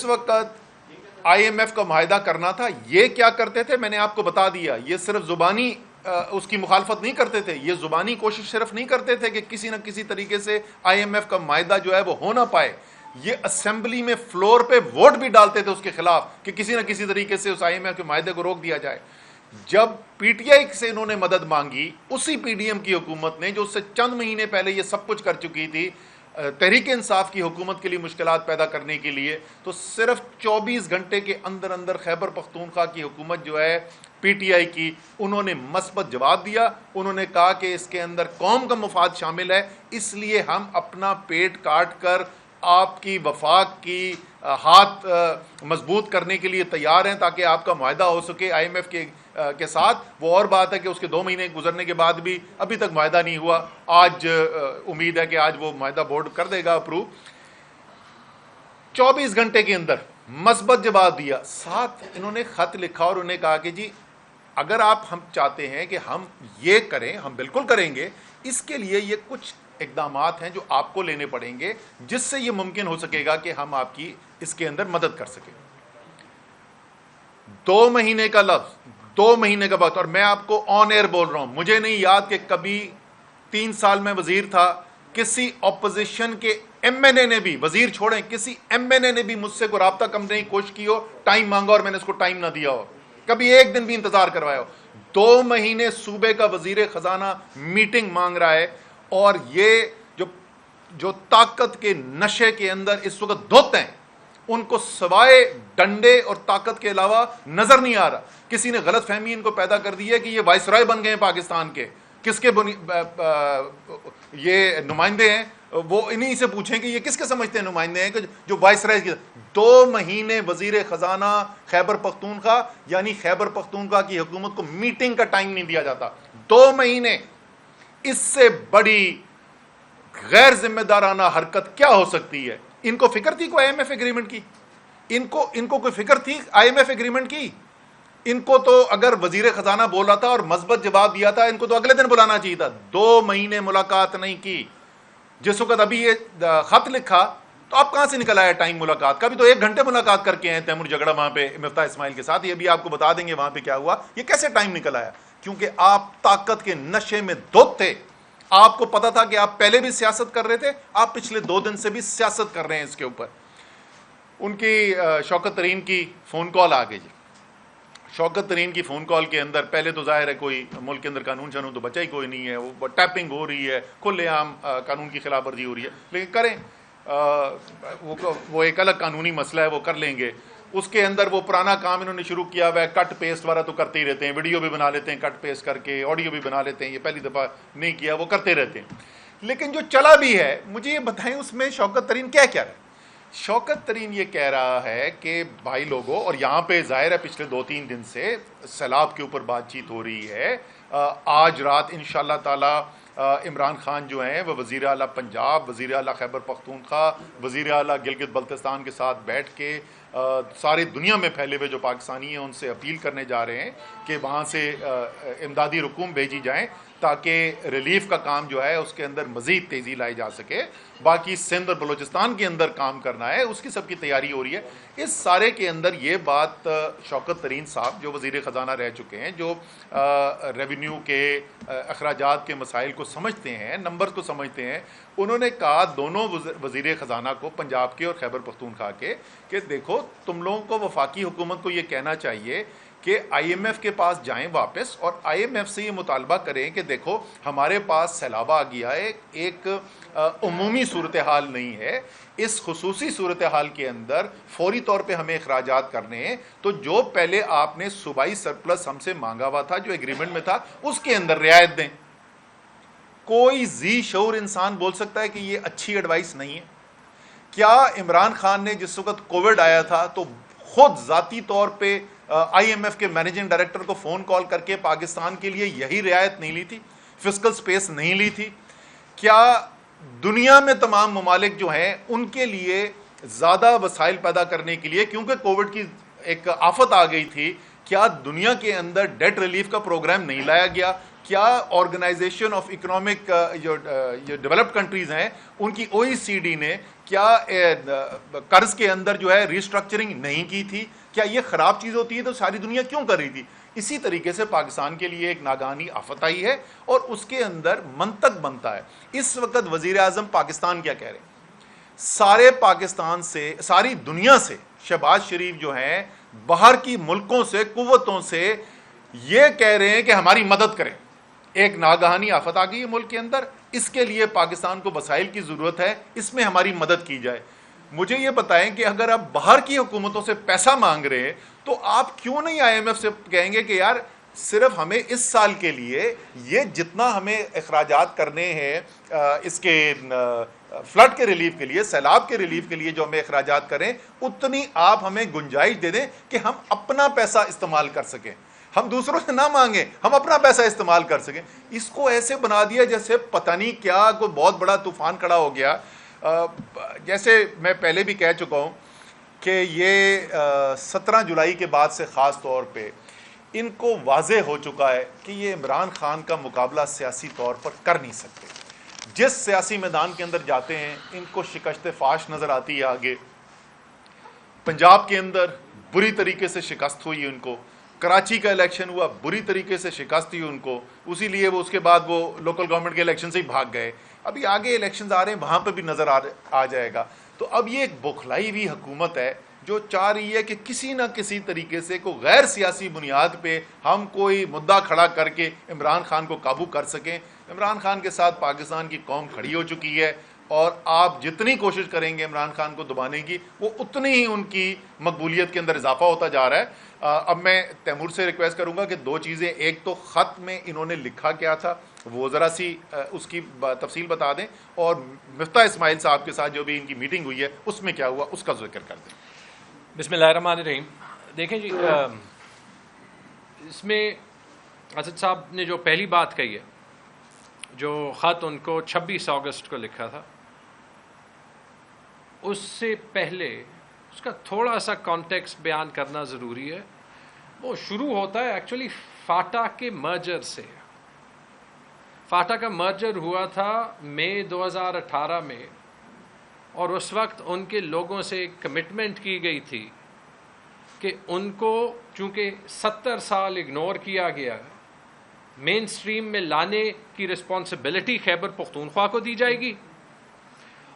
جس وقت IMF کا معاہدہ کرنا تھا یہ کیا کرتے تھے، میں نے آپ کو بتا دیا، یہ صرف زبانی اس کی مخالفت نہیں کرتے تھے، یہ زبانی کوشش صرف نہیں کرتے تھے کہ کسی نہ کسی طریقے سے IMF کا معاہدہ جو ہے وہ ہو نہ پائے، یہ اسمبلی میں فلور پہ ووٹ بھی ڈالتے تھے اس کے خلاف کہ کسی نہ کسی طریقے سے اس IMF کے معاہدے کو روک دیا جائے۔ جب PTI سے انہوں نے مدد مانگی، اسی PDM کی حکومت نے جو اس سے چند مہینے پہلے یہ سب کچھ کر چکی تھی تحریک انصاف کی حکومت کے لیے مشکلات پیدا کرنے کے لیے، تو صرف 24 گھنٹے کے اندر اندر خیبر پختونخوا کی حکومت جو ہے PTI کی، انہوں نے مثبت جواب دیا۔ انہوں نے کہا کہ اس کے اندر قوم کا مفاد شامل ہے، اس لیے ہم اپنا پیٹ کاٹ کر آپ کی وفاق کی ہاتھ مضبوط کرنے کے لیے تیار ہیں تاکہ آپ کا معاہدہ ہو سکے IMF کے ساتھ۔ وہ اور بات ہے کہ اس کے 2 مہینے گزرنے کے بعد بھی ابھی تک معاہدہ نہیں ہوا۔ آج امید ہے کہ آج وہ معاہدہ بورڈ کر دے گا اپروو۔ 24 گھنٹے کے اندر مثبت جواب دیا، ساتھ انہوں نے خط لکھا اور انہوں نے کہا کہ جی اگر آپ ہم چاہتے ہیں کہ ہم یہ کریں، ہم بالکل کریں گے، اس کے لیے یہ کچھ اقدامات ہیں جو آپ کو لینے پڑیں گے جس سے یہ ممکن ہو سکے گا کہ ہم آپ کی اس کے اندر مدد کر سکیں۔ 2 مہینے کا لفظ، 2 مہینے کا وقت، اور میں آپ کو آن ایئر بول رہا ہوں، مجھے نہیں یاد کہ کبھی 3 سال میں وزیر تھا کسی اپوزیشن کے MNA نے بھی، وزیر چھوڑیں کسی MNA نے بھی مجھ سے کوئی رابطہ کرنے کی کوشش کی ہو، ٹائم مانگا اور میں نے اس کو ٹائم نہ دیا ہو، کبھی ایک دن بھی انتظار کروایا ہو۔ 2 مہینے صوبے کا وزیر خزانہ میٹنگ مانگ رہا ہے، اور یہ جو طاقت کے نشے کے اندر اس وقت دھت ہیں، ان کو سوائے ڈنڈے اور طاقت کے علاوہ نظر نہیں آ رہا۔ کسی نے غلط فہمی ان کو پیدا کر دی ہے کہ یہ وائسرائے بن گئے ہیں پاکستان کے، کس کے یہ نمائندے ہیں، وہ انہی سے پوچھیں کہ یہ کس کے سمجھتے ہیں نمائندے ہیں کہ جو وائسرائے کی۔ 2 مہینے وزیر خزانہ خیبر پختونخوا یعنی خیبر پختونخوا کی حکومت کو میٹنگ کا ٹائم نہیں دیا جاتا۔ 2 مہینے، اس سے بڑی غیر ذمہ دارانہ حرکت کیا ہو سکتی ہے؟ ان کو فکر تھی کوئی IMF ایگریمنٹ کی؟ ان کو کوئی فکر تھی IMF ایگریمنٹ کی؟ ان کو تو اگر وزیر خزانہ بولا تھا اور مثبت جواب دیا تھا، ان کو تو اگلے دن بلانا چاہیے تھا۔ 2 مہینے ملاقات نہیں کی۔ جس وقت ابھی یہ خط لکھا تو آپ کہاں سے نکل آیا ٹائم ملاقات کا؟ ابھی تو 1 گھنٹے ملاقات کر کے ہیں تیمور جگڑا وہاں پہ مفتاح اسماعیل کے ساتھ، یہ بھی آپ کو بتا دیں گے وہاں پہ کیا ہوا۔ یہ کیسے ٹائم نکل آیا؟ کیونکہ آپ طاقت کے نشے میں دھت تھے، آپ کو پتا تھا کہ آپ پہلے بھی سیاست کر رہے تھے، آپ پچھلے 2 دن سے بھی سیاست کر رہے ہیں اس کے اوپر۔ ان کی شوکت ترین کی فون کال آ گئی جی۔ شوکت ترین کی فون کال کے اندر پہلے تو ظاہر ہے کوئی ملک کے اندر قانون شانون تو بچا ہی کوئی نہیں ہے، وہ ٹیپنگ ہو رہی ہے، کھلے عام قانون کی خلاف ورزی ہو رہی ہے، لیکن کریں، وہ ایک الگ قانونی مسئلہ ہے، وہ کر لیں گے۔ اس کے اندر وہ پرانا کام انہوں نے شروع کیا ہوا ہے، کٹ پیسٹ والا تو کرتے ہی رہتے ہیں، ویڈیو بھی بنا لیتے ہیں کٹ پیسٹ کر کے، آڈیو بھی بنا لیتے ہیں، یہ پہلی دفعہ نہیں کیا، وہ کرتے رہتے ہیں۔ لیکن جو چلا بھی ہے، مجھے یہ بتائیں اس میں شوکت ترین کیا کہہ رہا ہے؟ شوکت ترین یہ کہہ رہا ہے کہ بھائی لوگوں، اور یہاں پہ ظاہر ہے پچھلے 2-3 دن سے سیلاب کے اوپر بات چیت ہو رہی ہے، آج رات انشاءاللہ تعالی عمران خان جو ہیں وہ وزیر اعلیٰ پنجاب، وزیر اعلیٰ خیبر پختونخوا، وزیر اعلیٰ گلگت بلتستان کے ساتھ بیٹھ کے ساری دنیا میں پھیلے ہوئے جو پاکستانی ہیں ان سے اپیل کرنے جا رہے ہیں کہ وہاں سے امدادی رقوم بھیجی جائیں تاکہ ریلیف کا کام جو ہے اس کے اندر مزید تیزی لائی جا سکے۔ باقی سندھ اور بلوچستان کے اندر کام کرنا ہے، اس کی سب کی تیاری ہو رہی ہے۔ اس سارے کے اندر یہ بات شوکت ترین صاحب جو وزیر خزانہ رہ چکے ہیں، جو ریونیو کے اخراجات کے مسائل کو سمجھتے ہیں، نمبرز کو سمجھتے ہیں، انہوں نے کہا دونوں وزیر خزانہ کو، پنجاب کے اور خیبر پختونخوا کے، کہ دیکھو تم لوگوں کو وفاقی حکومت کو یہ کہنا چاہیے کہ IMF کے پاس جائیں واپس اور IMF سے یہ مطالبہ کریں کہ دیکھو ہمارے پاس سیلاب آ گیا ہے، ایک عمومی صورتحال نہیں ہے، اس خصوصی صورتحال کے اندر فوری طور پہ ہمیں اخراجات کرنے ہیں، تو جو پہلے آپ نے صوبائی سرپلس ہم سے مانگا ہوا تھا جو ایگریمنٹ میں تھا اس کے اندر رعایت دیں۔ کوئی ذی شعور انسان بول سکتا ہے کہ یہ اچھی ایڈوائس نہیں ہے؟ کیا عمران خان نے جس وقت کووڈ آیا تھا تو خود ذاتی طور پہ IMF کے مینیجنگ ڈائریکٹر کو فون کال کر کے پاکستان کے لیے یہی رعایت نہیں لی تھی، فسکل سپیس نہیں لی تھی؟ کیا دنیا میں تمام ممالک جو ہیں ان کے لیے زیادہ وسائل پیدا کرنے کے لیے، کیونکہ کووڈ کی ایک آفت آ گئی تھی، کیا دنیا کے اندر ڈیٹ ریلیف کا پروگرام نہیں لایا گیا؟ کیا آرگنائزیشن آف اکنامک جو ڈیولپڈ کنٹریز ہیں ان کی OECD نے کیا قرض کے اندر جو ہے ریسٹرکچرنگ نہیں کی تھی؟ کیا یہ خراب چیز ہوتی ہے تو ساری دنیا کیوں کر رہی تھی؟ اسی طریقے سے پاکستان کے لیے ایک ناگہانی آفت آئی ہے اور اس کے اندر منطق بنتا ہے. اس وقت وزیر اعظم پاکستان کیا کہہ رہے ہیں؟ سارے پاکستان سے، ساری دنیا سے شہباز شریف جو ہیں باہر کی ملکوں سے، قوتوں سے یہ کہہ رہے ہیں کہ ہماری مدد کریں. ایک ناگہانی آفت آ گئی ہے ملک کے اندر، اس کے لیے پاکستان کو وسائل کی ضرورت ہے، اس میں ہماری مدد کی جائے. مجھے یہ بتائیں کہ اگر آپ باہر کی حکومتوں سے پیسہ مانگ رہے ہیں تو آپ کیوں نہیں IMF سے کہیں گے کہ یار صرف ہمیں اس سال کے لیے یہ جتنا ہمیں اخراجات کرنے ہیں اس کے فلڈ کے ریلیف کے لیے، سیلاب کے ریلیف کے لیے جو ہمیں اخراجات کریں، اتنی آپ ہمیں گنجائش دے دیں کہ ہم اپنا پیسہ استعمال کر سکیں. ہم دوسروں سے نہ مانگیں، ہم اپنا پیسہ استعمال کر سکیں. اس کو ایسے بنا دیا جیسے پتہ نہیں کیا کوئی بہت بڑا طوفان کھڑا ہو گیا. جیسے میں پہلے بھی کہہ چکا ہوں کہ یہ 17 جولائی کے بعد سے خاص طور پہ ان کو واضح ہو چکا ہے کہ یہ عمران خان کا مقابلہ سیاسی طور پر کر نہیں سکتے. جس سیاسی میدان کے اندر جاتے ہیں ان کو شکست فاش نظر آتی ہے. آگے پنجاب کے اندر بری طریقے سے شکست ہوئی ان کو، کراچی کا الیکشن ہوا بری طریقے سے شکست ہوئی ان کو، اسی لیے وہ اس کے بعد وہ لوکل گورنمنٹ کے الیکشن سے ہی بھاگ گئے. ابھی آگے الیکشنز آ رہے ہیں، وہاں پہ بھی نظر آ جائے گا. تو اب یہ ایک بوکھلائی ہوئی حکومت ہے جو چاہ رہی ہے کہ کسی نہ کسی طریقے سے کوئی غیر سیاسی بنیاد پہ ہم کوئی مدعا کھڑا کر کے عمران خان کو قابو کر سکیں. عمران خان کے ساتھ پاکستان کی قوم کھڑی ہو چکی ہے اور آپ جتنی کوشش کریں گے عمران خان کو دبانے کی وہ اتنی ہی ان کی مقبولیت کے اندر اضافہ ہوتا جا رہا ہے. اب میں تیمور سے ریکویسٹ کروں گا کہ دو چیزیں، ایک تو خط میں انہوں نے لکھا کیا تھا وہ ذرا سی اس کی تفصیل بتا دیں، اور مفتاح اسماعیل صاحب کے ساتھ جو بھی ان کی میٹنگ ہوئی ہے اس میں کیا ہوا اس کا ذکر کر دیں. بسم اللہ الرحمن الرحیم. دیکھیں جی، اس میں اسد صاحب نے جو پہلی بات کہی ہے، جو خط ان کو 26 اگست کو لکھا تھا، اس سے پہلے اس کا تھوڑا سا کانٹیکسٹ بیان کرنا ضروری ہے. وہ شروع ہوتا ہے ایکچولی فاٹا کے مرجر سے. فاٹا کا مرجر ہوا تھا مئی 2018 میں، اور اس وقت ان کے لوگوں سے ایک کمٹمنٹ کی گئی تھی کہ ان کو چونکہ 70 سال اگنور کیا گیا ہے، مین سٹریم میں لانے کی رسپانسبلٹی خیبر پختونخوا کو دی جائے گی،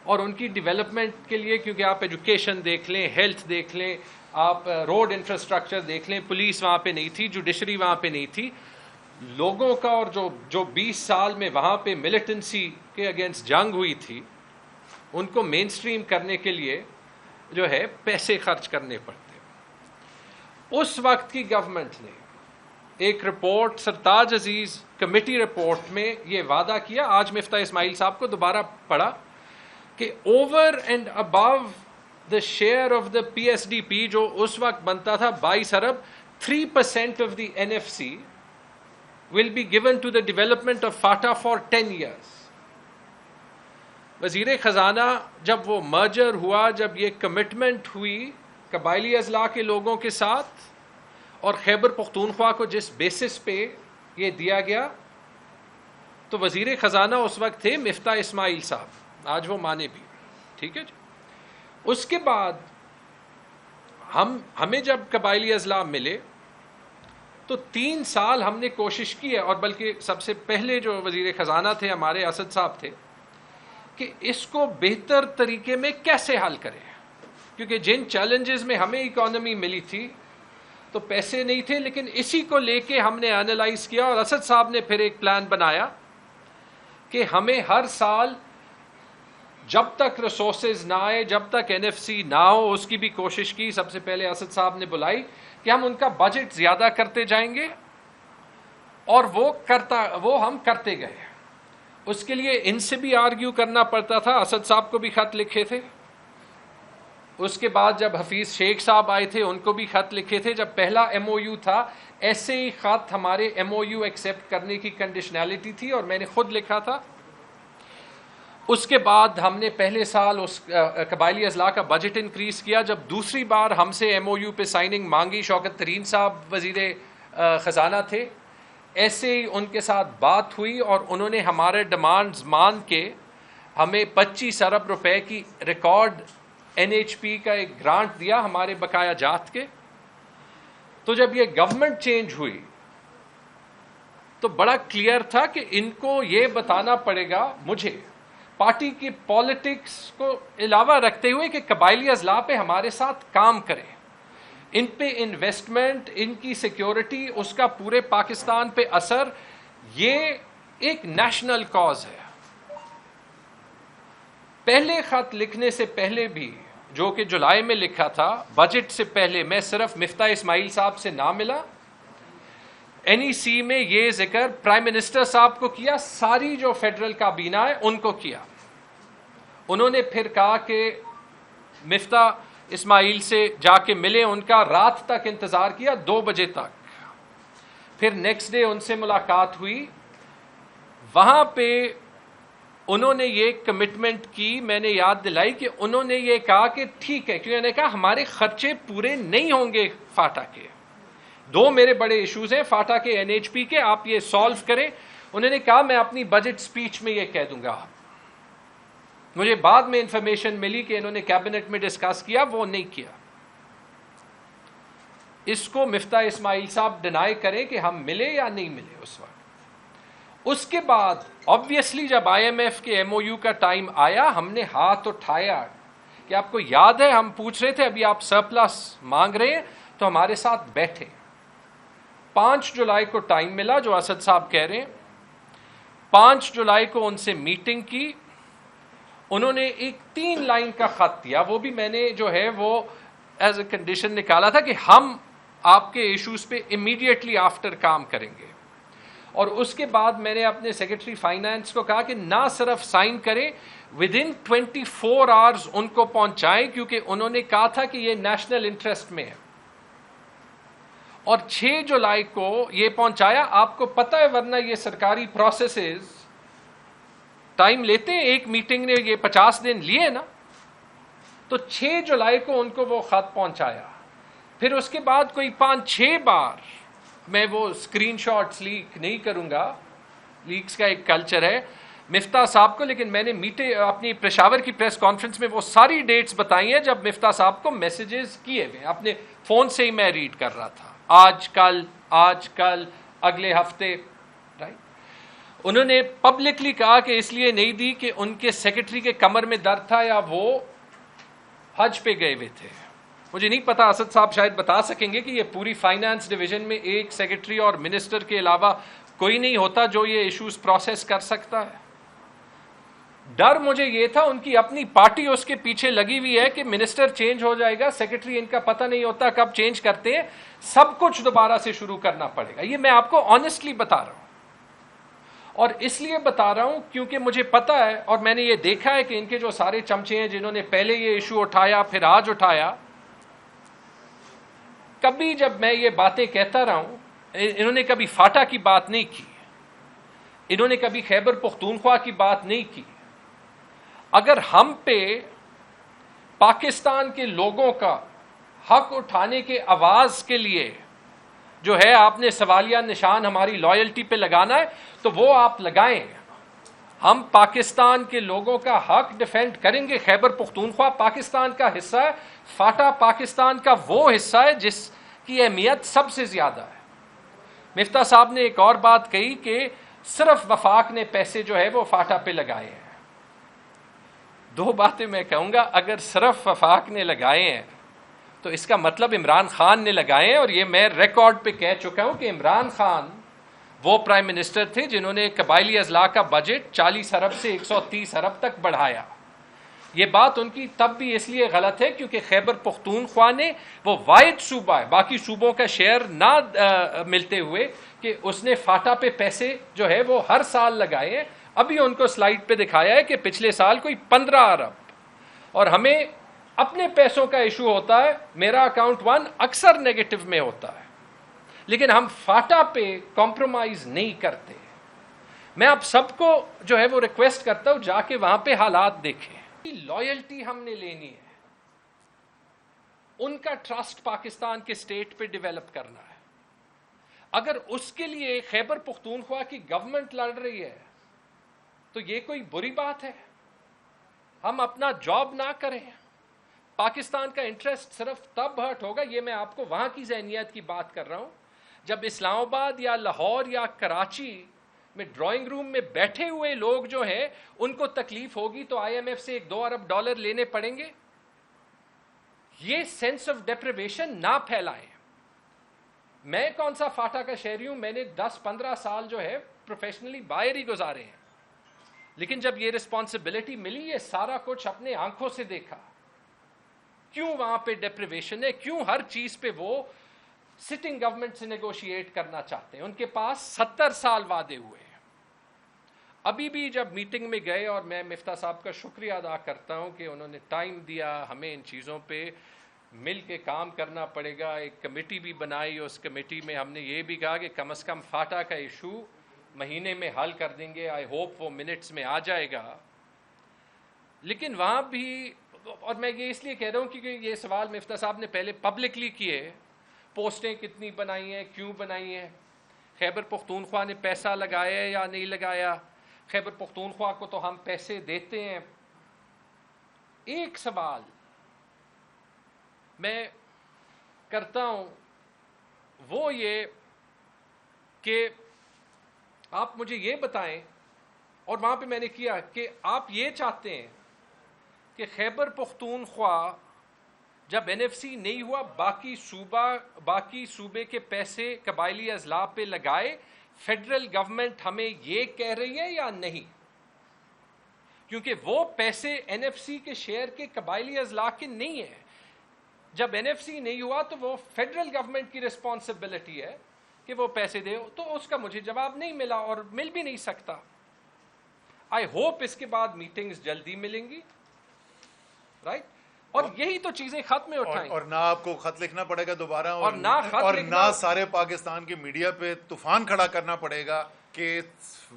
اور ان کی ڈیولپمنٹ کے لیے، کیونکہ آپ ایجوکیشن دیکھ لیں، ہیلتھ دیکھ لیں، آپ روڈ انفراسٹرکچر دیکھ لیں، پولیس وہاں پہ نہیں تھی، جوڈیشری وہاں پہ نہیں تھی، لوگوں کا اور جو 20 سال میں وہاں پہ ملیٹنسی کے اگینسٹ جنگ ہوئی تھی، ان کو مین سٹریم کرنے کے لیے جو ہے پیسے خرچ کرنے پڑتے. اس وقت کی گورنمنٹ نے ایک رپورٹ، سرتاج عزیز کمیٹی رپورٹ میں یہ وعدہ کیا، آج مفتاح اسماعیل صاحب کو دوبارہ پڑھا، کہ over and above the share of the PSDP جو اس وقت بنتا تھا 22 ارب، 3% of the NFC will be given to the development of FATA for 10 years. وزیر خزانہ جب وہ مرجر ہوا، جب یہ کمٹمنٹ ہوئی قبائلی اضلاع کے لوگوں کے ساتھ، اور خیبر پختونخوا کو جس بیسس پہ یہ دیا گیا، تو وزیر خزانہ اس وقت تھے مفتاح اسماعیل صاحب، آج وہ مانے بھی، ٹھیک ہے جی. اس کے بعد ہمیں جب قبائلی اضلاع ملے تو 3 سال ہم نے کوشش کی ہے، اور بلکہ سب سے پہلے جو وزیر خزانہ تھے ہمارے اسد صاحب تھے، کہ اس کو بہتر طریقے میں کیسے حل کریں، کیونکہ جن چیلنجز میں ہمیں اکانومی ملی تھی تو پیسے نہیں تھے، لیکن اسی کو لے کے ہم نے انالائز کیا، اور اسد صاحب نے پھر ایک پلان بنایا کہ ہمیں ہر سال جب تک ریسورسز نہ آئے، جب تک NFC نہ ہو، اس کی بھی کوشش کی. سب سے پہلے اسد صاحب نے بلائی کہ ہم ان کا بجٹ زیادہ کرتے جائیں گے، اور وہ ہم کرتے گئے. اس کے لیے ان سے بھی آرگیو کرنا پڑتا تھا، اسد صاحب کو بھی خط لکھے تھے. اس کے بعد جب حفیظ شیخ صاحب آئے تھے ان کو بھی خط لکھے تھے. جب پہلا MOU تھا ایسے ہی خط ہمارے MOU ایکسیپٹ کرنے کی کنڈیشنالٹی تھی، اور میں نے خود لکھا تھا. اس کے بعد ہم نے پہلے سال اس قبائلی اضلاع کا بجٹ انکریز کیا. جب دوسری بار ہم سے MOU پہ سائننگ مانگی، شوکت ترین صاحب وزیر خزانہ تھے، ایسے ہی ان کے ساتھ بات ہوئی اور انہوں نے ہمارے ڈیمانڈز مان کے ہمیں 25 ارب روپے کی ریکارڈ NHP کا ایک گرانٹ دیا ہمارے بقایا جات کے. تو جب یہ گورنمنٹ چینج ہوئی تو بڑا کلیئر تھا کہ ان کو یہ بتانا پڑے گا مجھے پارٹی کی پالیٹکس کو علاوہ رکھتے ہوئے کہ قبائلی اضلاع پہ ہمارے ساتھ کام کریں, ان پہ انویسٹمنٹ, ان کی سیکیورٹی, اس کا پورے پاکستان پہ اثر, یہ ایک نیشنل کاز ہے. پہلے خط لکھنے سے پہلے بھی, جو کہ جولائی میں لکھا تھا, بجٹ سے پہلے میں صرف مفتاح اسماعیل صاحب سے نہ ملا. NEC میں یہ ذکر پرائم منسٹر صاحب کو کیا, ساری جو فیڈرل کابینہ ہے ان کو کیا. انہوں نے پھر کہا کہ مفتاح اسماعیل سے جا کے ملے, ان کا رات تک انتظار کیا 2 بجے تک. پھر نیکسٹ ڈے ان سے ملاقات ہوئی, وہاں پہ انہوں نے یہ کمٹمنٹ کی, میں نے یاد دلائی کہ انہوں نے یہ کہا کہ ٹھیک ہے, کیونکہ انہوں نے کہا ہمارے خرچے پورے نہیں ہوں گے فاٹا کے. 2 میرے بڑے ایشوز ہیں فاٹا کے, NHP کے, آپ یہ سالو کریں. انہوں نے کہا میں اپنی بجٹ سپیچ میں یہ کہہ دوں گا. مجھے بعد میں انفارمیشن ملی کہ انہوں نے کیبنٹ میں ڈسکس کیا, وہ نہیں کیا. اس کو مفتاح اسماعیل صاحب ڈینائی کریں کہ ہم ملے یا نہیں ملے اس وقت. اس کے بعد obviously جب IMF کے MOU کا ٹائم آیا, ہم نے ہاتھ اٹھایا کہ آپ کو یاد ہے ہم پوچھ رہے تھے ابھی آپ سرپلس مانگ رہے ہیں تو ہمارے ساتھ بیٹھے. 5 جولائی کو ٹائم ملا جو اسد صاحب کہہ رہے ہیں. 5 جولائی کو ان سے میٹنگ کی. انہوں نے ایک 3 لائن کا خط دیا, وہ بھی میں نے جو ہے وہ ایز اے کنڈیشن نکالا تھا کہ ہم آپ کے ایشوز پہ امیڈیٹلی آفٹر کام کریں گے. اور اس کے بعد میں نے اپنے سیکرٹری فائنانس کو کہا کہ نہ صرف سائن کریں, ودن 24 آورز ان کو پہنچائیں, کیونکہ انہوں نے کہا تھا کہ یہ نیشنل انٹرسٹ میں ہے. اور 6 جولائی کو یہ پہنچایا. آپ کو پتہ ہے ورنہ یہ سرکاری پروسیسز ٹائم لیتے ہیں, ایک میٹنگ نے یہ 50 دن لیے نا. تو 6 جولائی کو ان کو وہ خط پہنچایا. پھر اس کے بعد کوئی 5-6 بار, میں وہ اسکرین شاٹس لیک نہیں کروں گا, لیکس کا ایک کلچر ہے, مفتاح صاحب کو, لیکن میں نے اپنی پشاور کی پریس کانفرنس میں وہ ساری ڈیٹس بتائی ہیں جب مفتاح صاحب کو میسیجز کیے ہوئے, اپنے فون سے ہی میں ریڈ کر رہا تھا, آج کل اگلے ہفتے. رائٹ. انہوں نے پبلکلی کہا کہ اس لیے نہیں دی کہ ان کے سیکرٹری کے کمر میں درد تھا یا وہ حج پہ گئے ہوئے تھے. مجھے نہیں پتا, اسد صاحب شاید بتا سکیں گے کہ یہ پوری فائنانس ڈویژن میں ایک سیکرٹری اور منسٹر کے علاوہ کوئی نہیں ہوتا جو یہ ایشوز پروسیس کر سکتا ہے. ڈر مجھے یہ تھا ان کی اپنی پارٹی اس کے پیچھے لگی ہوئی ہے کہ منسٹر چینج ہو جائے گا, سیکرٹری ان کا پتہ نہیں ہوتا کب چینج کرتے ہیں, سب کچھ دوبارہ سے شروع کرنا پڑے گا. یہ میں آپ کو آنیسٹلی بتا رہا ہوں, اور اس لیے بتا رہا ہوں کیونکہ مجھے پتا ہے اور میں نے یہ دیکھا ہے کہ ان کے جو سارے چمچے ہیں جنہوں نے پہلے یہ ایشو اٹھایا پھر آج اٹھایا, کبھی جب میں یہ باتیں کہتا رہا ہوں انہوں نے کبھی فاٹا کی بات نہیں کی, انہوں نے کبھی خیبر پختونخوا کی بات نہیں کی. اگر ہم پہ پاکستان کے لوگوں کا حق اٹھانے کے آواز کے لیے جو ہے آپ نے سوالیہ نشان ہماری لائلٹی پہ لگانا ہے تو وہ آپ لگائیں. ہم پاکستان کے لوگوں کا حق ڈیفینڈ کریں گے. خیبر پختونخوا پاکستان کا حصہ ہے, فاٹا پاکستان کا وہ حصہ ہے جس کی اہمیت سب سے زیادہ ہے. مفتاح صاحب نے ایک اور بات کہی کہ صرف وفاق نے پیسے جو ہے وہ فاٹا پہ لگائے ہیں. 2 باتیں میں کہوں گا, اگر صرف وفاق نے لگائے ہیں تو اس کا مطلب عمران خان نے لگائے ہیں, اور یہ میں ریکارڈ پہ کہہ چکا ہوں کہ عمران خان وہ پرائم منسٹر تھے جنہوں نے قبائلی اضلاع کا بجٹ 40 ارب سے 130 ارب تک بڑھایا. یہ بات ان کی تب بھی اس لیے غلط ہے کیونکہ خیبر پختونخوا نے وہ واحد صوبہ ہے باقی صوبوں کا شیئر نہ ملتے ہوئے کہ اس نے فاٹا پہ پیسے جو ہے وہ ہر سال لگائے ہیں. ابھی ان کو سلائیڈ پہ دکھایا ہے کہ پچھلے سال کوئی 15 ارب, اور ہمیں اپنے پیسوں کا ایشو ہوتا ہے. میرا اکاؤنٹ 1 اکثر نیگیٹو میں ہوتا ہے, لیکن ہم فاٹا پہ کمپرومائز نہیں کرتے. میں آپ سب کو جو ہے وہ ریکویسٹ کرتا ہوں جا کے وہاں پہ حالات دیکھیں. لائلٹی ہم نے لینی ہے, ان کا ٹرسٹ پاکستان کے سٹیٹ پہ ڈیولپ کرنا ہے. اگر اس کے لیے خیبر پختونخوا کی گورنمنٹ لڑ رہی ہے تو یہ کوئی بری بات ہے؟ ہم اپنا جاب نہ کریں؟ پاکستان کا انٹرسٹ صرف تب ہرٹ ہوگا، یہ میں آپ کو وہاں کی ذہنیت کی بات کر رہا ہوں، جب اسلام آباد یا لاہور یا کراچی میں ڈرائنگ روم میں بیٹھے ہوئے لوگ جو ہیں ان کو تکلیف ہوگی تو آئی ایم ایف سے $1-2 ارب لینے پڑیں گے۔ یہ سینس آف ڈیپریویشن نہ پھیلائیں۔ میں کون سا فاٹا کا شہری ہوں، میں نے 10-15 سال جو ہے پروفیشنلی باہر ہی گزارے ہیں، لیکن جب یہ رسپانسبلٹی ملی، یہ سارا کچھ اپنے آنکھوں سے دیکھا۔ کیوں وہاں پہ ڈیپریویشن ہے؟ کیوں ہر چیز پہ وہ سٹنگ گورنمنٹ سے نیگوشیٹ کرنا چاہتے ہیں؟ ان کے پاس 70 سال وعدے ہوئے ہیں۔ ابھی بھی جب میٹنگ میں گئے، اور میں مفتاح صاحب کا شکریہ ادا کرتا ہوں کہ انہوں نے ٹائم دیا، ہمیں ان چیزوں پہ مل کے کام کرنا پڑے گا، ایک کمیٹی بھی بنائی، اس کمیٹی میں ہم نے یہ بھی کہا کہ کم از کم فاٹا کا ایشو مہینے میں حل کر دیں گے، آئی ہوپ وہ منٹس میں آ جائے گا۔ لیکن وہاں بھی، اور میں یہ اس لیے کہہ رہا ہوں کیونکہ یہ سوال مفتاح صاحب نے پہلے پبلکلی کیے، پوسٹیں کتنی بنائی ہیں، کیوں بنائی ہیں، خیبر پختونخوا نے پیسہ لگایا یا نہیں لگایا، خیبر پختونخوا کو تو ہم پیسے دیتے ہیں۔ ایک سوال میں کرتا ہوں وہ یہ کہ آپ مجھے یہ بتائیں، اور وہاں پہ میں نے کیا کہ آپ یہ چاہتے ہیں کہ خیبر پختونخوا جب این ایف سی نہیں ہوا باقی صوبے کے پیسے قبائلی اضلاع پہ لگائے، فیڈرل گورنمنٹ ہمیں یہ کہہ رہی ہے یا نہیں؟ کیونکہ وہ پیسے این ایف سی کے شیئر کے قبائلی اضلاع کے نہیں ہیں۔ جب این ایف سی نہیں ہوا تو وہ فیڈرل گورنمنٹ کی رسپانسبلٹی ہے کہ وہ پیسے دے، تو اس کا مجھے جواب نہیں ملا اور مل بھی نہیں سکتا۔ آئی ہوپ اس کے بعد میٹنگز جلدی ملیں گی، رائٹ؟ اور یہی تو چیزیں خط میں اٹھائیں، اور نہ آپ کو خط لکھنا پڑے گا دوبارہ، اور نہ سارے پاکستان کی میڈیا پہ طوفان کھڑا کرنا پڑے گا کہ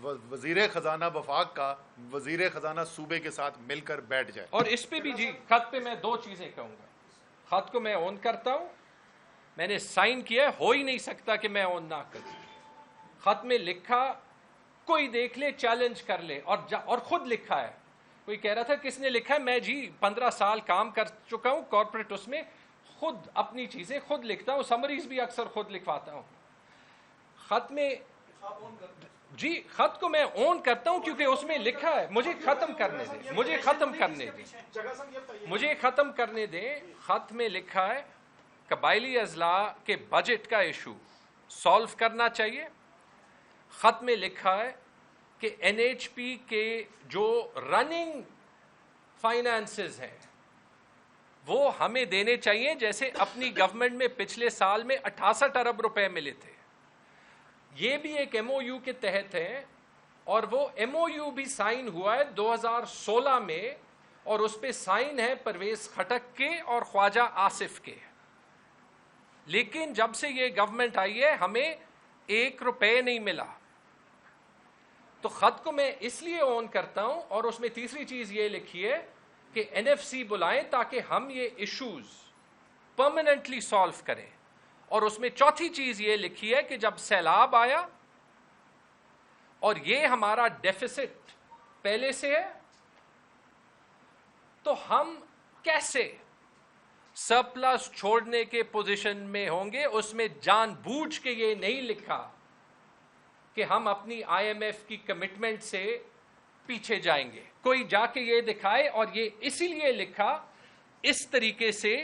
وزیر خزانہ وفاق کا وزیر خزانہ صوبے کے ساتھ مل کر بیٹھ جائے۔ اور اس پہ بھی جی خط پہ میں 2 چیزیں کہوں گا۔ خط کو میں اون کرتا ہوں، میں نے سائن کیا ہے، ہو ہی نہیں سکتا کہ میں اون نہ کروں۔ خط میں لکھا، کوئی دیکھ لے چیلنج کر لے، اور خود لکھا ہے۔ کوئی کہہ رہا تھا کس نے لکھا ہے، میں جی 15 سال کام کر چکا ہوں کارپوریٹ، اس میں خود اپنی چیزیں خود لکھتا ہوں، سمریز بھی اکثر خود لکھواتا ہوں۔ خط میں جی خط کو میں اون کرتا ہوں کیونکہ اس میں لکھا ہے۔ مجھے ختم کرنے دیں، خط میں لکھا ہے قبائلی اضلاع کے بجٹ کا ایشو سالو کرنا چاہیے۔ خط میں لکھا ہے کہ این ایچ پی کے جو رننگ فائنانسز ہیں وہ ہمیں دینے چاہیے، جیسے اپنی گورنمنٹ میں پچھلے سال میں 68 ارب روپے ملے تھے۔ یہ بھی ایک ایم او یو کے تحت ہے، اور وہ ایم او یو بھی سائن ہوا ہے 2016 میں، اور اس پہ سائن ہے پرویز خٹک کے اور خواجہ آصف کے۔ لیکن جب سے یہ گورنمنٹ آئی ہے ہمیں 1 روپے نہیں ملا۔ تو خط کو میں اس لیے اون کرتا ہوں، اور اس میں تیسری چیز یہ لکھی ہے کہ این ایف سی بلائیں تاکہ ہم یہ ایشوز پرماننٹلی سالو کریں۔ اور اس میں چوتھی چیز یہ لکھی ہے کہ جب سیلاب آیا اور یہ ہمارا ڈیفیسٹ پہلے سے ہے تو ہم کیسے سرپلس چھوڑنے کے پوزیشن میں ہوں گے۔ اس میں جان بوجھ کے یہ نہیں لکھا کہ ہم اپنی آئی ایم ایف کی کمٹمنٹ سے پیچھے جائیں گے، کوئی جا کے یہ دکھائے۔ اور یہ اسی لیے لکھا اس طریقے سے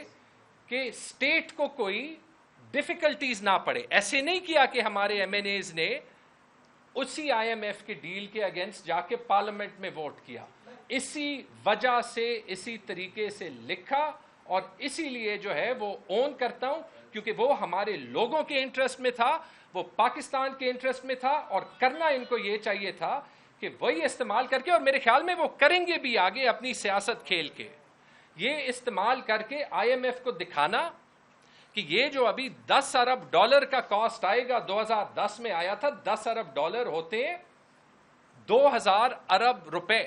کہ اسٹیٹ کو کوئی ڈیفیکلٹیز نہ پڑے۔ ایسے نہیں کیا کہ ہمارے ایم این ایز نے اسی آئی ایم ایف کے ڈیل کے اگینسٹ جا کے پارلیمنٹ میں ووٹ کیا، اسی وجہ سے اسی طریقے سے لکھا، اور اسی لیے جو ہے وہ اون کرتا ہوں کیونکہ وہ ہمارے لوگوں کے انٹرسٹ میں تھا، وہ پاکستان کے انٹرسٹ میں تھا، اور کرنا ان کو یہ چاہیے تھا کہ وہی استعمال کر کے، اور میرے خیال میں وہ کریں گے بھی آگے اپنی سیاست کھیل کے، یہ استعمال کر کے آئی ایم ایف کو دکھانا کہ یہ جو ابھی $10 ارب کا کاسٹ آئے گا، 2010 میں آیا تھا، $10 ارب ہوتے ہیں 2000 ارب روپے۔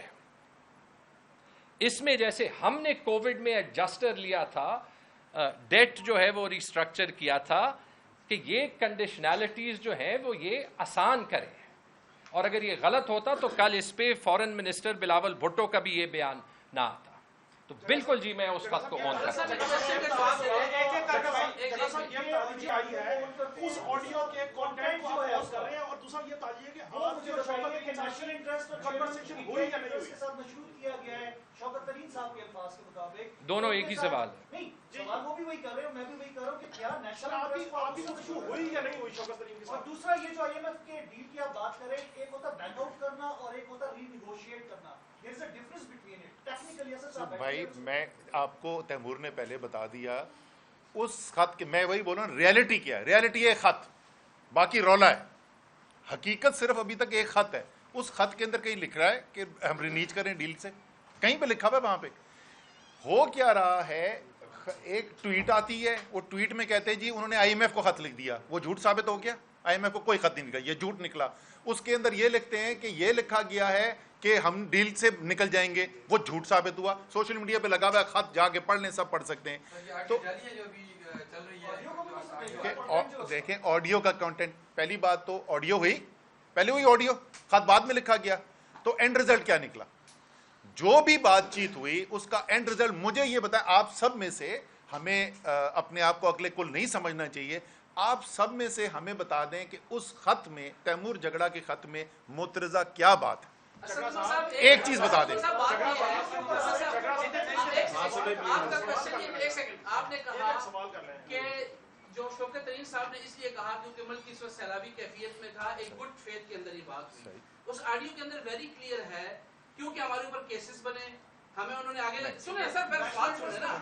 اس میں جیسے ہم نے کووڈ میں ایڈجسٹر لیا تھا، ڈیٹ جو ہے وہ ریسٹرکچر کیا تھا، کہ یہ کنڈیشنالٹیز جو ہیں وہ یہ آسان کریں، اور اگر یہ غلط ہوتا تو کل اس پہ فورن منسٹر بلاول بھٹو کا بھی یہ بیان نہ آتا. تو بالکل جی میں اس خط کو آن کرتا ہوں. اس آڈیو کے کانٹینٹ کو آپ کر رہے ہیں، اور دوسرا یہ تعلیہ کہ آپ جو شوکت کے نیشنل انٹرسٹ اور کنورسیشن ہوئی یا نہیں ہوئی، اس کے ساتھ مشروط کیا گیا ہے شوکت ترین صاحب کے الفاظ کے مطابق. دونوں ایک ہی سوال ہے. نہیں سوال وہ بھی وہی کر رہے ہیں، میں بھی وہی کر رہا ہوں کہ کیا نیشنل انٹرسٹ آپ کی مشروط ہوئی یا نہیں ہوئی شوکت ترین کے ساتھ. اور دوسرا یہ جو آئی ایم ایف کے ڈیل کی آپ بات کریں، ایک ہوتا بیک آؤٹ کرنا اور ایک ہوتا ری نیگوشیٹ کرنا. بھائی میں آپ کو تیمور نے پہلے بتا دیا اس خط کے، میں وہی بول رہا ہوں ریالٹی کیا ہے. ریالٹی ہے خط، باقی رولا ہے. حقیقت صرف ابھی تک ایک خط ہے. اس خط کے اندر کہیں لکھ رہا ہے کہ ہم رینیج کریں ڈیل سے، کہیں پہ لکھا ہوا ہے. وہاں پہ ہو کیا رہا ہے، ایک ٹویٹ آتی ہے، وہ ٹویٹ میں کہتے ہیں جی انہوں نے آئی ایم ایف کو خط لکھ دیا. وہ جھوٹ ثابت ہو گیا، آئی ایم ایف کو کوئی خط نہیں نکلا، یہ جھوٹ نکلا. اس کے اندر یہ لکھتے ہیں کہ یہ لکھا گیا ہے کہ ہم ڈیل سے نکل جائیں گے، وہ جھوٹ ثابت ہوا. سوشل میڈیا پہ لگا ہوا ہے خط، جا کے پڑھ لیں، سب پڑھ سکتے ہیں. تو دیکھیں آڈیو کا کانٹینٹ، پہلی بات تو آڈیو ہوئی، پہلے ہوئی آڈیو، خط بعد میں لکھا گیا. تو اینڈ ریزلٹ کیا نکلا؟ جو بھی بات چیت ہوئی اس کا اینڈ ریزلٹ مجھے یہ بتائیں. آپ سب میں سے ہمیں اپنے آپ کو عقل کل نہیں سمجھنا چاہیے. آپ سب میں سے ہمیں بتا دیں کہ اس خط میں، تیمور جھگڑا کے خط میں مترضہ کیا بات ہے؟ ایک چیز بتا دیں. آپ نے کہا کہ جو شوکت ترین صاحب نے اس لیے کہا کیونکہ ملک اس وقت سیلابی کیفیت میں تھا، ایک گڈ فیتھ کے اندر یہ بات ہوئی. اس آڈیو کے اندر ویری کلیئر ہے کیونکہ ہمارے اوپر کیسز بنے، ہمیں انہوں نے آگے سنیں سر، پہلے سوال سنیں نا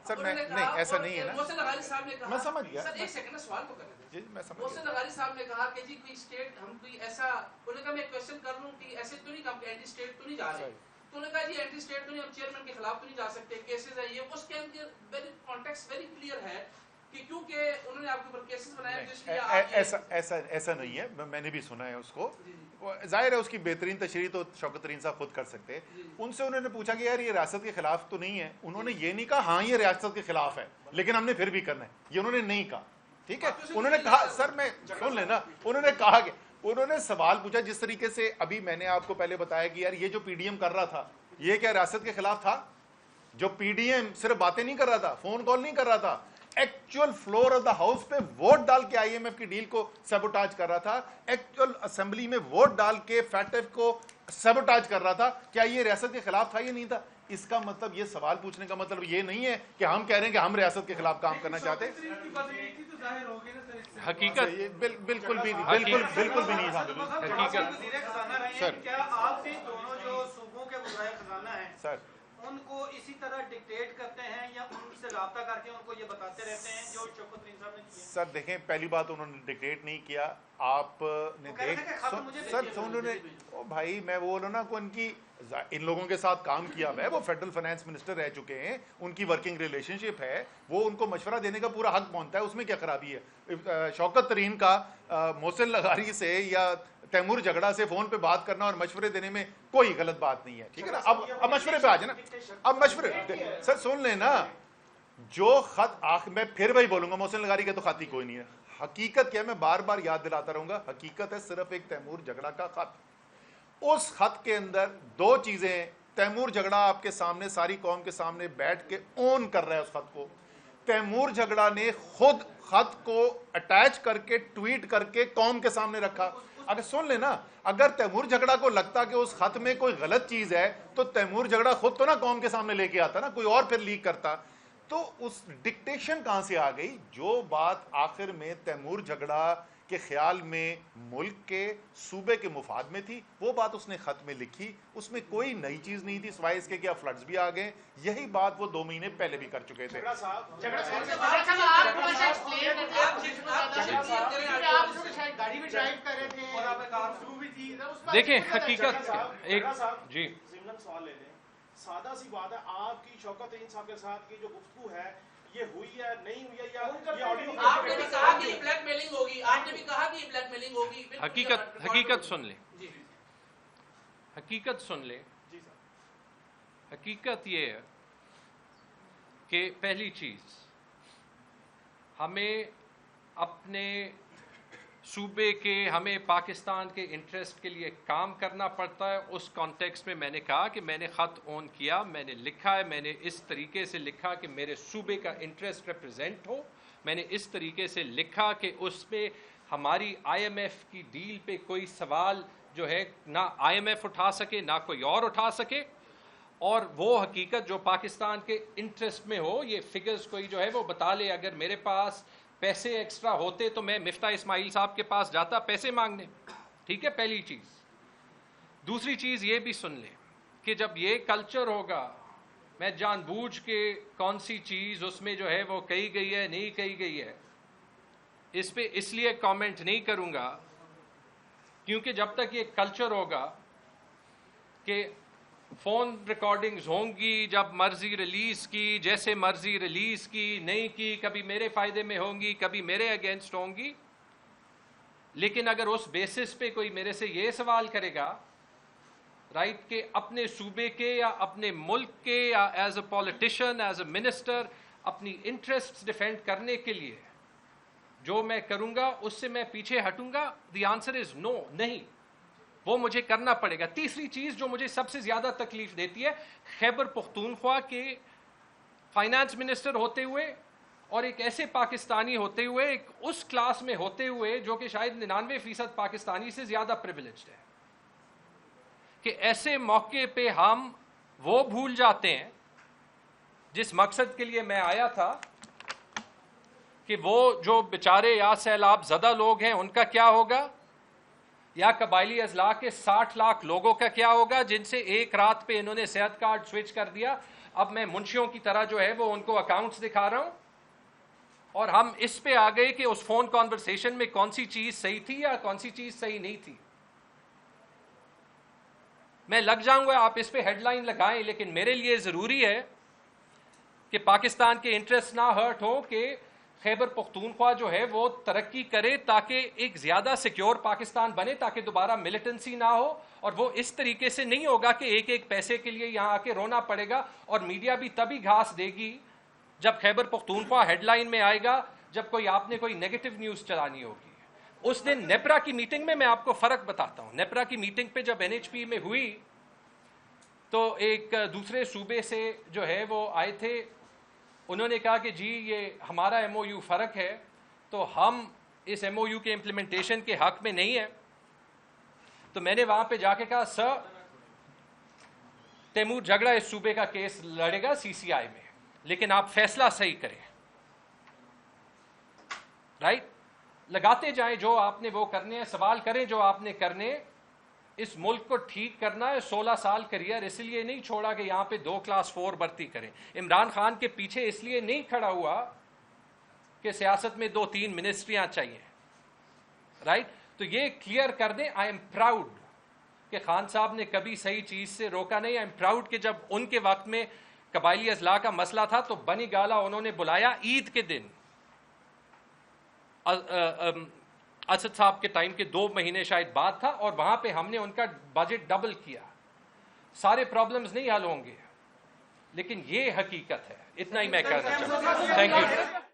سر. نہیں ایسا نہیں ہے نا، محسن لغاری صاحب نے کہا، میں سمجھ گیا سر ایک سیکنڈ سوال تو کرنے دیں. جی میں سمجھ محسن گیا. لغاری صاحب نے کہا کہ جی کوئی اسٹیٹ ہم کوئی ایسا، انہوں نے کہا میں کوشچن کر لوں کہ ایسے تو نہیں کہا اینٹی اسٹیٹ تو نہیں جا رہے. تو انہوں نے کہا جی اینٹی اسٹیٹ تو نہیں، ہم چیئرمین کے خلاف تو نہیں جا سکتے، کیسز ہے یہ. اس کے اندر ویری کانٹیکسٹ ویری کلیئر ہے کہ کیونکہ انہوں نے آپ کے اوپر کیسز بنائے تو اس لیے ایسا نہیں ہے. میں نے بھی سنا ہے اس کو. ظاہر ہے اس کی بہترین تشریح تو شوکت ترین صاحب خود کر سکتے. ان سے انہوں نے پوچھا کہ یار یہ ریاست کے خلاف تو نہیں ہے. انہوں نے یہ نہیں کہا ہاں یہ ریاست کے خلاف ہے لیکن ہم نے پھر بھی کرنا ہے، یہ انہوں نے نہیں کہا. ٹھیک ہے، انہوں نے کہا سر میں سن لینا، انہوں نے کہا کہ انہوں نے سوال پوچھا جس طریقے سے ابھی میں نے آپ کو پہلے بتایا کہ یار یہ جو پی ڈی ایم کر رہا تھا یہ کیا ریاست کے خلاف تھا؟ جو پی ڈی ایم صرف باتیں نہیں کر رہا تھا، فون کال نہیں کر رہا تھا، actual floor of the house پہ ووٹ ڈال کے آئی ایم ایف کی ڈیل کو سیبوٹاج کر رہا تھا، ایکچوئل اسمبلی میں ووٹ ڈال کے فیٹ ایف کو سیبوٹاج کر رہا تھا. کیا یہ ریاست کے خلاف تھا؟ یہ نہیں تھا. اس کا مطلب یہ سوال پوچھنے کا مطلب یہ نہیں ہے کہ ہم کہہ رہے ہیں کہ ہم ریاست کے خلاف کام کرنا چاہتے ہیں. حقیقت بالکل بھی نہیں تھا. سر کیا آپ بھی دونوں جو صوبوں کے وزرائے خزانہ ہیں سر ان کو اسی طرح ڈکٹیٹ کرتے ہیں یا ان سے رابطہ کر کے ان کو یہ بتاتے رہتے ہیں جو شوکت ترین صاحب نے کیا؟ سر دیکھیں پہلی بات انہوں نے ڈکٹیٹ نہیں کیا. آپ نے بھائی میں وہ بولوں نا کہ ان کی ان لوگوں کے ساتھ کام کیا ہے، وہ فیڈرل فائنانس منسٹر رہ چکے ہیں، ان کی ورکنگ ریلیشن شپ ہے، وہ ان کو مشورہ دینے کا پورا حق بنتا ہے. اس میں کیا خرابی ہے؟ شوکت ترین کا محسن لغاری سے یا تیمور جھگڑا سے فون پہ بات کرنا اور مشورے دینے میں کوئی غلط بات نہیں ہے. ٹھیک ہے نا. اب مشورے پہ آ جائے نا. اب مشورے سر سن لیں نا، جو خط میں پھر وہی بولوں گا، محسن لغاری کا تو خط ہی کوئی نہیں ہے. حقیقت کیا ہے، میں بار بار یاد دلاتا رہوں گا، حقیقت ہے صرف ایک تیمور جھگڑا کا خط. اس خط کے اندر دو چیزیں، تیمور جھگڑا آپ کے سامنے ساری قوم کے سامنے بیٹھ کے اون کر رہا ہے اس خط کو. تیمور جھگڑا نے خود خط کو اٹیچ کر کے ٹویٹ کر کے قوم کے سامنے رکھا. اگر سن لینا، اگر تیمور جھگڑا کو لگتا کہ اس خط میں کوئی غلط چیز ہے تو تیمور جھگڑا خود تو نہ قوم کے سامنے لے کے آتا نا، کوئی اور پھر لیک کرتا. تو اس ڈکٹیشن کہاں سے آ گئی؟ جو بات آخر میں تیمور جھگڑا کے خیال میں ملک کے صوبے کے مفاد میں تھی وہ بات اس نے خط میں لکھی. اس میں کوئی نئی چیز نہیں تھی سوائے اس کے کیا فلڈز بھی آ گئے. یہی بات وہ 2 مہینے پہلے بھی کر چکے تھے. دیکھیں حقیقت ایک جی سوال لے لیں. سادہ سی بات ہے، آپ کی شوکت ترین صاحب کے ساتھ کی جو گفتگو ہے یہ ہوئی ہے نہیں ہوئی ہے یا آپ نے بھی کہا کہ یہ بلیک میلنگ ہوگی، آپ نے بھی کہا کہ یہ بلیک میلنگ ہوگی. حقیقت سن لیں، حقیقت سن لیں. حقیقت یہ ہے کہ پہلی چیز ہمیں اپنے صوبے کے ہمیں پاکستان کے انٹرسٹ کے لیے کام کرنا پڑتا ہے. اس کانٹیکسٹ میں میں نے کہا کہ میں نے خط آن کیا, میں نے لکھا ہے, میں نے اس طریقے سے لکھا کہ میرے صوبے کا انٹرسٹ ریپرزینٹ ہو. میں نے اس طریقے سے لکھا کہ اس پہ ہماری آئی ایم ایف کی ڈیل پہ کوئی سوال جو ہے نہ آئی ایم ایف اٹھا سکے نہ کوئی اور اٹھا سکے, اور وہ حقیقت جو پاکستان کے انٹرسٹ میں ہو. یہ فگرز کوئی جو ہے وہ بتا لے. اگر میرے پاس پیسے ایکسٹرا ہوتے تو میں مفتاح اسماعیل صاحب کے پاس جاتا پیسے مانگنے. ٹھیک ہے, پہلی چیز. دوسری چیز یہ بھی سن لیں کہ جب یہ کلچر ہوگا, میں جان بوجھ کے کون سی چیز اس میں جو ہے وہ کہی گئی ہے نہیں کہی گئی ہے اس پہ اس لیے کامنٹ نہیں کروں گا, کیونکہ جب تک یہ کلچر ہوگا کہ فون ریکارڈنگز ہوں گی, جب مرضی ریلیز کی, جیسے مرضی ریلیز کی, نہیں کی, کبھی میرے فائدے میں ہوں گی, کبھی میرے اگینسٹ ہوں گی. لیکن اگر اس بیسس پہ کوئی میرے سے یہ سوال کرے گا رائٹ کہ اپنے صوبے کے یا اپنے ملک کے یا as a politician as a minister اپنی انٹرسٹ ڈیفینڈ کرنے کے لیے جو میں کروں گا اس سے میں پیچھے ہٹوں گا, دی آنسر از نو, نہیں, وہ مجھے کرنا پڑے گا. تیسری چیز جو مجھے سب سے زیادہ تکلیف دیتی ہے, خیبر پختونخوا کے فائنانس منسٹر ہوتے ہوئے اور ایک ایسے پاکستانی ہوتے ہوئے, ایک اس کلاس میں ہوتے ہوئے جو کہ شاید 99% پاکستانی سے زیادہ پریویلیجڈ ہے, کہ ایسے موقع پہ ہم وہ بھول جاتے ہیں جس مقصد کے لیے میں آیا تھا, کہ وہ جو بیچارے یا سیلاب زدہ لوگ ہیں ان کا کیا ہوگا, یا قبائلی اضلاع کے 60 لاکھ لوگوں کا کیا ہوگا جن سے ایک رات پہ انہوں نے صحت کارڈ سوئچ کر دیا. اب میں منشیوں کی طرح جو ہے وہ ان کو اکاؤنٹس دکھا رہا ہوں, اور ہم اس پہ آ گئے کہ اس فون کانورسیشن میں کون سی چیز صحیح تھی یا کون سی چیز صحیح نہیں تھی. میں لگ جاؤں گا, آپ اس پہ ہیڈ لائن لگائیں, لیکن میرے لیے ضروری ہے کہ پاکستان کے انٹرسٹ نہ ہرٹ ہو, کہ خیبر پختونخوا جو ہے وہ ترقی کرے تاکہ ایک زیادہ سیکیور پاکستان بنے, تاکہ دوبارہ ملیٹنسی نہ ہو. اور وہ اس طریقے سے نہیں ہوگا کہ ایک ایک پیسے کے لیے یہاں آ کے رونا پڑے گا, اور میڈیا بھی تبھی گھاس دے گی جب خیبر پختونخوا ہیڈ لائن میں آئے گا, جب کوئی آپ نے کوئی نیگیٹو نیوز چلانی ہوگی. اس دن نیپرا کی میٹنگ میں آپ کو فرق بتاتا ہوں. نیپرا کی میٹنگ پہ جب NHP میں ہوئی تو ایک دوسرے صوبے سے جو ہے وہ آئے تھے, انہوں نے کہا کہ جی یہ ہمارا MOU فرق ہے, تو ہم اس MOU کے امپلیمنٹیشن کے حق میں نہیں ہے. تو میں نے وہاں پہ جا کے کہا سر, تیمور جھگڑا اس صوبے کا کیس لڑے گا CCI میں, لیکن آپ فیصلہ صحیح کریں, رائٹ, لگاتے جائیں جو آپ نے وہ کرنے ہیں, سوال کریں جو آپ نے کرنے. اس ملک کو ٹھیک کرنا ہے. 16 سال کریئر اس لیے نہیں چھوڑا کہ یہاں پہ 2 کلاس 4 بھرتی کریں. عمران خان کے پیچھے اس لیے نہیں کھڑا ہوا کہ سیاست میں 2-3 منسٹریاں چاہیے, رائٹ. تو یہ کلیئر کر دیں. آئی ایم پراؤڈ کہ خان صاحب نے کبھی صحیح چیز سے روکا نہیں. آئی ایم پراؤڈ کہ جب ان کے وقت میں قبائلی اضلاع کا مسئلہ تھا تو بنی گالا انہوں نے بلایا عید کے دن, اسد صاحب کے ٹائم کے 2 مہینے شاید بعد تھا, اور وہاں پہ ہم نے ان کا بجٹ ڈبل کیا. سارے پرابلمز نہیں حل ہوں گے, لیکن یہ حقیقت ہے. اتنا ہی میں کہنا چاہتا ہوں. Thank you.